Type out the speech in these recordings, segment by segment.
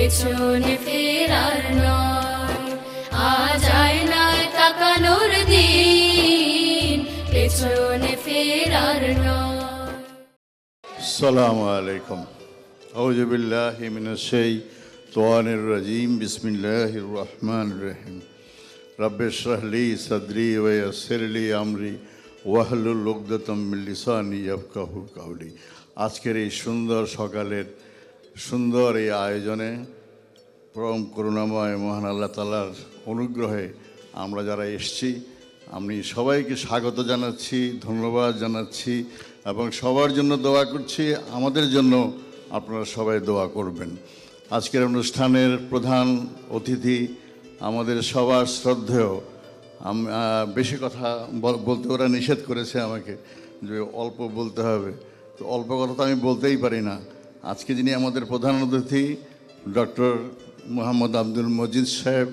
পেছনে ফেরার নয়, আজ আয়নায় তাকানোর দিন, পেছনে ফেরার নয়। আসসালামু আলাইকুম। আউযু বিল্লাহি মিনাশ শাইতানির রাজীম। বিসমিল্লাহির রহমানির রহিম। রব্বি ইশরাহ লি সাদরি ওয়া ইয়াসসির লি আমরি ওয়াহলুল উকদাতাম মিন লিসানি ইয়াফকাহু কাওলি। আজকের এই সুন্দর সকালের সুন্দর এই আয়োজনে পরম করুণাময় মহান আল্লাহ তাআলার অনুগ্রহে আমরা যারা এসেছি, আমি সবাইকে স্বাগত জানাচ্ছি, ধন্যবাদ জানাচ্ছি এবং সবার জন্য দোয়া করছি। আমাদের জন্য আপনারা সবাই দোয়া করবেন। আজকের অনুষ্ঠানের প্রধান অতিথি আমাদের সবার শ্রদ্ধেয়, বেশি কথা বলতে ওরা নিষেধ করেছে আমাকে যে অল্প বলতে হবে, তো অল্প কথা তো আমি বলতেই পারি না। আজকে যিনি আমাদের প্রধান অতিথি ডক্টর মোহাম্মদ আব্দুল মজিদ সাহেব,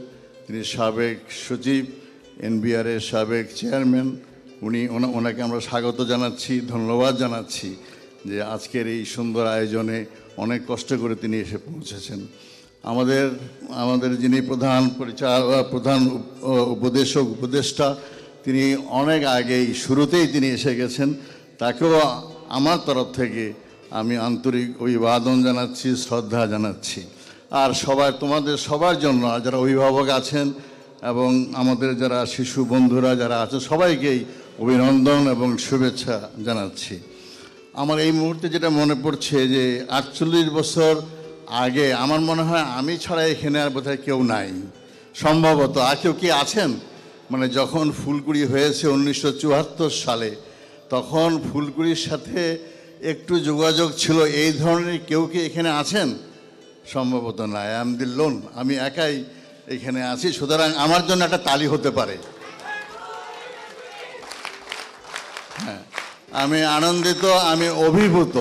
তিনি সাবেক সচিব, এনবিআরের সাবেক চেয়ারম্যান, ওনাকে আমরা স্বাগত জানাচ্ছি, ধন্যবাদ জানাচ্ছি যে আজকের এই সুন্দর আয়োজনে অনেক কষ্ট করে তিনি এসে পৌঁছেছেন। আমাদের যিনি প্রধান উপদেষ্টা, তিনি অনেক আগেই শুরুতেই তিনি এসে গেছেন, তাকেও আমার তরফ থেকে আমি আন্তরিক অভিবাদন জানাচ্ছি, শ্রদ্ধা জানাচ্ছি। আর তোমাদের সবার জন্য যারা অভিভাবক আছেন এবং আমাদের যারা শিশু বন্ধুরা যারা আছে, সবাইকেই অভিনন্দন এবং শুভেচ্ছা জানাচ্ছি। আমার এই মুহূর্তে যেটা মনে পড়ছে যে 48 বছর আগে আমার মনে হয় আমি ছাড়া এখানে আর বোধহয় কেউ নাই, সম্ভবত। আর কেউ কি আছেন? মানে যখন ফুলকুড়ি হয়েছে 1974 সালে, তখন ফুলকুড়ির সাথে একটু যোগাযোগ ছিল, এই ধরনের কেউ কি এখানে আছেন? সম্ভবত না। আই অ্যাম দি লোন, আমি একাই এখানে আছি। সুতরাং আমার জন্য একটা তালি হতে পারে। হ্যাঁ, আমি আনন্দিত, আমি অভিভূত,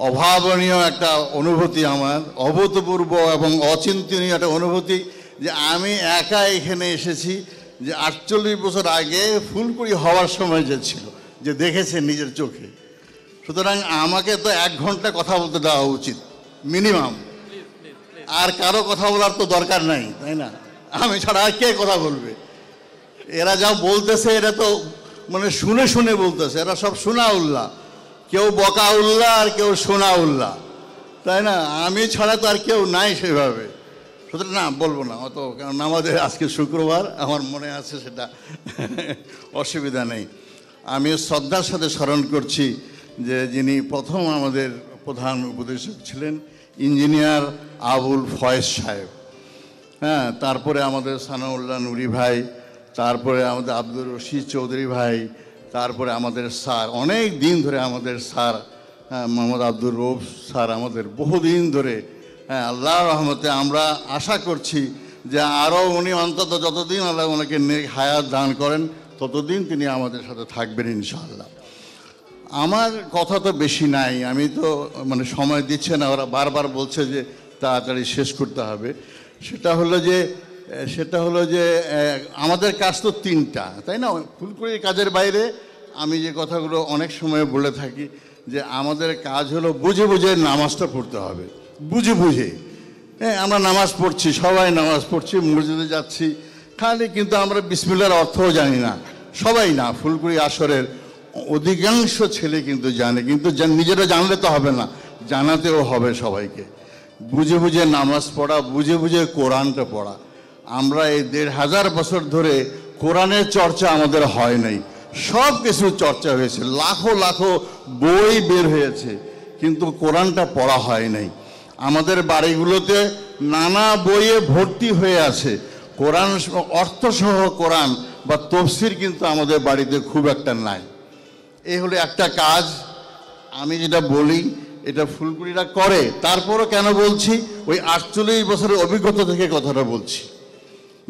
অভাবনীয় একটা অনুভূতি আমার, অভূতপূর্ব এবং অচিন্তনীয় একটা অনুভূতি যে আমি একা এখানে এসেছি, যে 48 বছর আগে ফুলকুড়ি হওয়ার সময় যে ছিল, যে দেখেছে নিজের চোখে। সুতরাং আমাকে তো 1 ঘন্টা কথা বলতে দেওয়া উচিত মিনিমাম, আর কারো কথা বলার তো দরকার নাই, তাই না? আমি ছাড়া আর কে কথা বলবে? এরা যা বলতেছে এটা তো মানে শুনে শুনে বলতেছে, এরা সব শোনা উল্লাহ, কেউ বকা উল্লাহ আর কেউ শোনা উল্লাহ, তাই না? আমি ছাড়া তো আর কেউ নাই সেভাবে। সুতরাং না, বলবো না অত, কারণ আমাদের আজকে শুক্রবার, আমার মনে আছে, সেটা অসুবিধা নেই। আমি শ্রদ্ধার সাথে স্মরণ করছি যে যিনি প্রথম আমাদের প্রধান উপদেষ্টা ছিলেন, ইঞ্জিনিয়ার আবুল ফয়েজ সাহেব। হ্যাঁ, তারপরে আমাদের সানাউল্লাহ নুরি ভাই, তারপরে আমাদের আব্দুর রশিদ চৌধুরী ভাই, তারপরে আমাদের স্যার, অনেক দিন ধরে আমাদের স্যার মোহাম্মদ আব্দুর রৌফ স্যার, আমাদের বহুদিন ধরে। হ্যাঁ, আল্লাহর রহমতে আমরা আশা করছি যে আরও উনি অন্তত যতদিন আল্লাহ ওনাকে নেক হায়াত দান করেন ততদিন তিনি আমাদের সাথে থাকবেন ইনশাআল্লাহ। আমার কথা তো বেশি নাই, আমি তো মানে সময় দিচ্ছে না, ওরা বারবার বলছে যে তাড়াতাড়ি শেষ করতে হবে। সেটা হলো যে আমাদের কাজ তো 3টা, তাই না? ফুলকুড়ির কাজের বাইরে আমি যে কথাগুলো অনেক সময় বলে থাকি যে আমাদের কাজ হলো বুঝে বুঝে নামাজটা পড়তে হবে, বুঝে বুঝে। হ্যাঁ, আমরা নামাজ পড়ছি, সবাই নামাজ পড়ছি, মসজিদে যাচ্ছি খালি, কিন্তু আমরা বিসমিল্লাহর অর্থও জানি না, সবাই না। ফুলকুড়ি আসরের অধিকাংশ ছেলে কিন্তু জানে, কিন্তু নিজেরা জানলে তো হবে না, জানাতেও হবে সবাইকে। বুঝে বুঝে নামাজ পড়া, বুঝে বুঝে কোরআনটা পড়া। আমরা এই 1500 বছর ধরে কোরআনের চর্চা আমাদের হয় নাই, সব কিছু চর্চা হয়েছে, লাখো লাখো বই বের হয়েছে, কিন্তু কোরআনটা পড়া হয় নাই। আমাদের বাড়িগুলোতে নানা বইয়ে ভর্তি হয়ে আছে, কোরআন অর্থসহ কোরআন বা তফসির কিন্তু আমাদের বাড়িতে খুব একটা নাই। এই হলো একটা কাজ। আমি যেটা বলি এটা ফুলকুড়িরা করে, তারপরও কেন বলছি, ওই 48 বছরের অভিজ্ঞতা থেকে কথাটা বলছি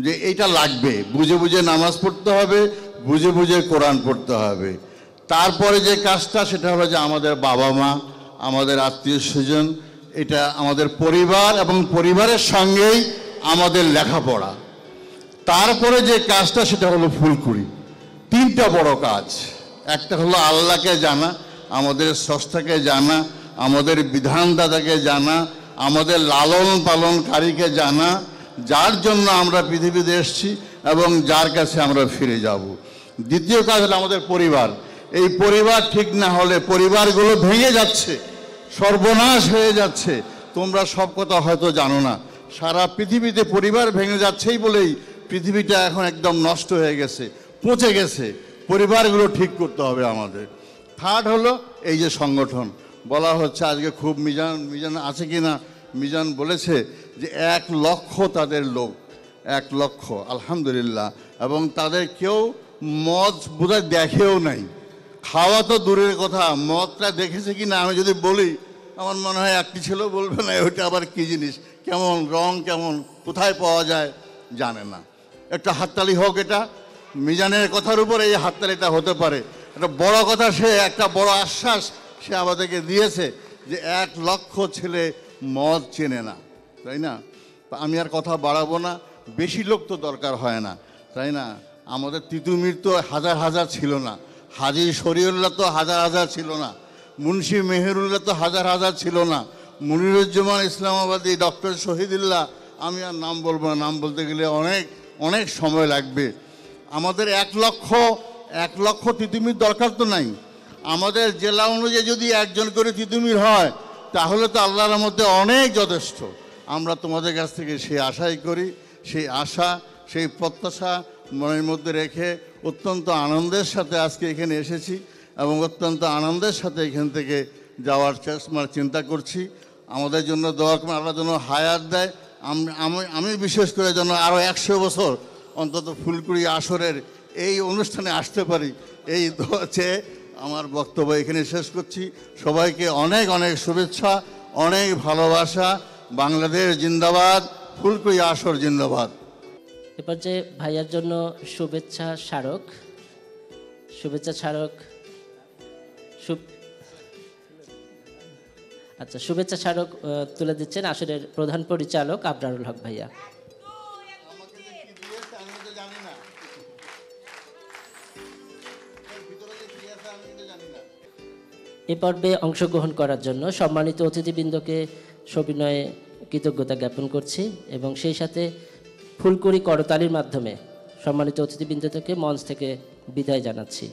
যে এইটা লাগবে, বুঝে বুঝে নামাজ পড়তে হবে, বুঝে বুঝে কোরআন পড়তে হবে। তারপরে যে কাজটা সেটা হলো যে আমাদের বাবা মা, আমাদের আত্মীয় স্বজন, এটা আমাদের পরিবার এবং পরিবারের সঙ্গেই আমাদের লেখাপড়া। তারপরে যে কাজটা সেটা হলো ফুলকুড়ি। 3টা বড় কাজ। একটা হলো আল্লাহকে জানা, আমাদের স্রষ্টাকে জানা, আমাদের বিধানদাতাকে জানা, আমাদের লালন পালনকারীকে জানা, যার জন্য আমরা পৃথিবীতে এসেছি এবং যার কাছে আমরা ফিরে যাব। দ্বিতীয় কাজ হলো আমাদের পরিবার। এই পরিবার ঠিক না হলে পরিবারগুলো ভেঙে যাচ্ছে, সর্বনাশ হয়ে যাচ্ছে। তোমরা সব কথা হয়তো জানো না, সারা পৃথিবীতে পরিবার ভেঙে যাচ্ছেই বলেই পৃথিবীটা এখন একদম নষ্ট হয়ে গেছে, পচে গেছে। পরিবারগুলো ঠিক করতে হবে আমাদের। থার্ড হলো এই যে সংগঠন বলা হচ্ছে আজকে, খুব মিজান আছে কি না, মিজান বলেছে যে 1 লক্ষ তাদের লোক, 1 লক্ষ, আলহামদুলিল্লাহ। এবং তাদের কেউ মদ বোধহয় দেখেও নাই, খাওয়া তো দূরের কথা, মদটা দেখেছে কি না আমি যদি বলি আমার মনে হয় একটি ছেলে বলবে না ওইটা আবার কী জিনিস, কেমন রং, কেমন কোথায় পাওয়া যায় জানে না। একটা হাততালি হোক, এটা মিজানের কথার উপর এই হাততালিটা হতে পারে। একটা বড় কথা, সে একটা বড় আশ্বাস সে আমাদেরকে দিয়েছে যে 1 লক্ষ ছেলে মদ চেনে না, তাই না? আমি আর কথা বাড়াবো না, বেশি লোক তো দরকার হয় না, তাই না? আমাদের তিতুমির তো হাজার হাজার ছিল না, হাজী শরীয়ুল্লাহ তো হাজার হাজার ছিল না, মুন্সি মেহেরুল্লাহ তো হাজার হাজার ছিল না, মুনিরুজ্জামান ইসলামাবাদী, ডক্টর শহীদুল্লাহ, আমি আর নাম বলবো না, নাম বলতে গেলে অনেক অনেক সময় লাগবে। আমাদের 1 লক্ষ তিতুমির দরকার তো নাই। আমাদের জেলা অনুযায়ী যদি 1 জন করে তিতুমির হয় তাহলে তো আল্লাহর মধ্যে অনেক যথেষ্ট। আমরা তোমাদের কাছ থেকে সেই আশাই করি, সেই আশা, সেই প্রত্যাশা মনের মধ্যে রেখে অত্যন্ত আনন্দের সাথে আজকে এখানে এসেছি এবং অত্যন্ত আনন্দের সাথে এখান থেকে যাওয়ার চিন্তা করছি। আমাদের জন্য দোয়া করবেন, আল্লাহ যেন হায়াত দেয়। আমি বিশেষ করে যেন আরও 100 বছর অন্তত ফুলকুড়ি আসরের এই অনুষ্ঠানে আসতে পারি, এই দোয়া চেয়ে আমার বক্তব্য এখানে শেষ করছি। সবাইকে অনেক অনেক শুভেচ্ছা, অনেক ভালোবাসা। বাংলাদেশ জিন্দাবাদ, ফুলকুড়ি আসর জিন্দাবাদ। এরপর যে ভাইয়ার জন্য শুভেচ্ছা স্মারক শুভেচ্ছা স্মারক তুলে দিচ্ছেন আসরের প্রধান পরিচালক আবরারুল হক ভাইয়া। এ পর্বে অংশগ্রহণ করার জন্য সম্মানিত অতিথিবৃন্দকে সবিনয়ে কৃতজ্ঞতা জ্ঞাপন করছি এবং সেই সাথে ফুলকুড়ি করতালির মাধ্যমে সম্মানিত অতিথিবৃন্দ থেকে মঞ্চ থেকে বিদায় জানাচ্ছি।